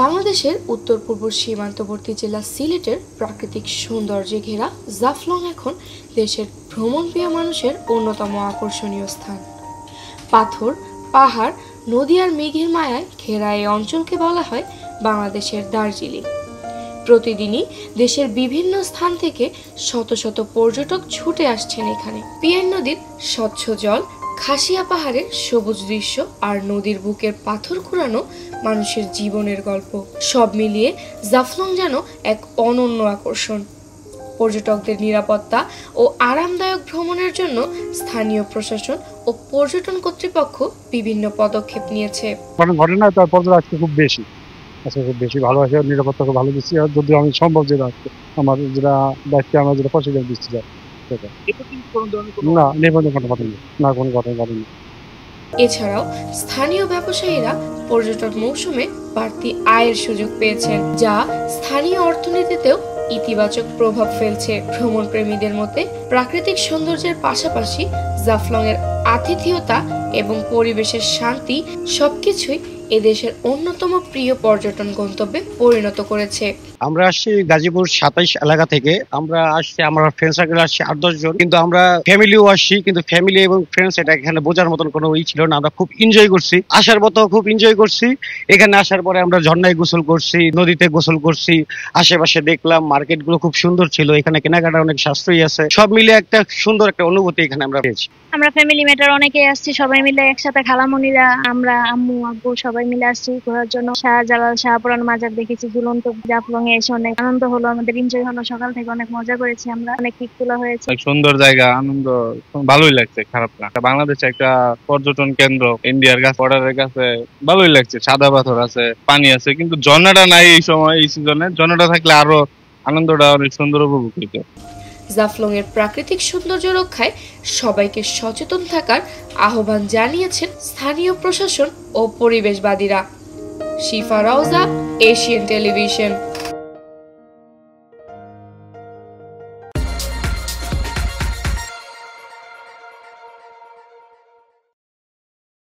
বাংলাদেশের উত্তর পূর্ব সীমান্তবর্তী জেলা সিলেটের প্রাকৃতিক সৌন্দর্যে ঘেরা জাফলং এখন দেশের ভ্রমণপ্রিয় মানুষের অন্যতম আকর্ষণীয় স্থান। পাথর, পাহাড়, নদী আর মেঘের মায়ায় ঘেরা এই অঞ্চলকে বলা হয় বাংলাদেশের দার্জিলিং। প্রতিদিনই দেশের বিভিন্ন স্থান থেকে শত শত পর্যটক ছুটে আসছেন এখানে। পিয়ার নদীর স্বচ্ছ জল, খাসিয়া পাহাড়ের সবুজ দৃশ্য আর নদীর বুকের পাথর কুড়ানো মানুষের জীবনের গল্প, সব মিলিয়ে জাফলং যেন এক অনন্য আকর্ষণ। পর্যটকদের নিরাপত্তা ও আরামদায়ক ভ্রমণের জন্য স্থানীয় প্রশাসন ও পর্যটন কর্তৃপক্ষ বিভিন্ন পদক্ষেপ নিয়েছে। ঘটনা তারপর আজকে খুব বেশি ভালো আছে, নিরাপত্তা খুব ভালো দিচ্ছি। আর যদি আমি সম্ভব যেটা আমার যেটা দায়িত্বে আমরা যেটা প্রসিডিউর দিচ্ছি না, নির্বাচন কোনো ঘটনা না, কোনো ঘটনা ঘটেনি। এছাড়াও স্থানীয় ব্যবসায়ীরা পর্যটন মৌসুমে বাড়তি আয়ের সুযোগ পেয়েছেন, যা স্থানীয় অর্থনীতিতেও ইতিবাচক প্রভাব ফেলছে। ভ্রমণ প্রেমীদের মতে প্রাকৃতিক সৌন্দর্যের পাশাপাশি জাফলং এর আতিথেয়তা এবং পরিবেশের শান্তি সবকিছুই এদেশের অন্যতম প্রিয় পর্যটন গন্তব্যে পরিণত করেছে। আমরা আসছি গাজীপুর 27 এলাকা থেকে। আমরা আসছি, আমরা ফ্রেন্ড সার্কেল আসছি 8-10 জন, কিন্তু আমরা ফ্যামিলিও আসছি। কিন্তু ফ্যামিলি এবং ফ্রেন্ডস এটা এখানে বোঝার মতন কোনো ছিল না। আমরা খুব এনজয় করছি, আসার মতো খুব এনজয় করছি। এখানে আসার পরে আমরা ঝর্ণায় গোসল করছি, নদীতে গোসল করছি, আশেপাশে দেখলাম মার্কেট গুলো খুব সুন্দর ছিল, এখানে কেনাকাটা অনেক সাশ্রয়ী আছে। সব মিলে একটা সুন্দর একটা অনুভূতি এখানে আমরা পেয়েছি। আমরা ফ্যামিলি মেটার অনেকে আসছি, সবাই মিলে একসাথে, খালামণিরা, আমরা, আম্মু আব্বু সবাই মিলে আসছি ঘোরার জন্য। শাহজালাল, শাহপুরান মাজার দেখেছি, ঝুলন্ত জাফলং এ এসে অনেক আনন্দ হলো, আমাদের এনজয় হলো। সকাল থেকে অনেক মজা করেছি আমরা, অনেক পিক তোলা হয়েছে। সুন্দর জায়গা, আনন্দ, ভালোই লাগছে, খারাপ না। বাংলাদেশে একটা পর্যটন কেন্দ্র, ইন্ডিয়ার কাছে, বর্ডারের কাছে, ভালোই লাগছে। সাদা পাথর আছে, পানি আছে, কিন্তু ঝর্ণাটা নাই এই সময়, এই সিজনে। ঝর্ণাটা থাকলে আরো আনন্দটা অনেক সুন্দর উপভোগ হইতো। জাফলং এর প্রাকৃতিক সৌন্দর্য রক্ষায় সবাইকে সচেতন থাকার আহ্বান জানিয়েছেন স্থানীয় প্রশাসন ও পরিবেশবাদীরা। শিফা রওজা, এশিয়ান টেলিভিশন।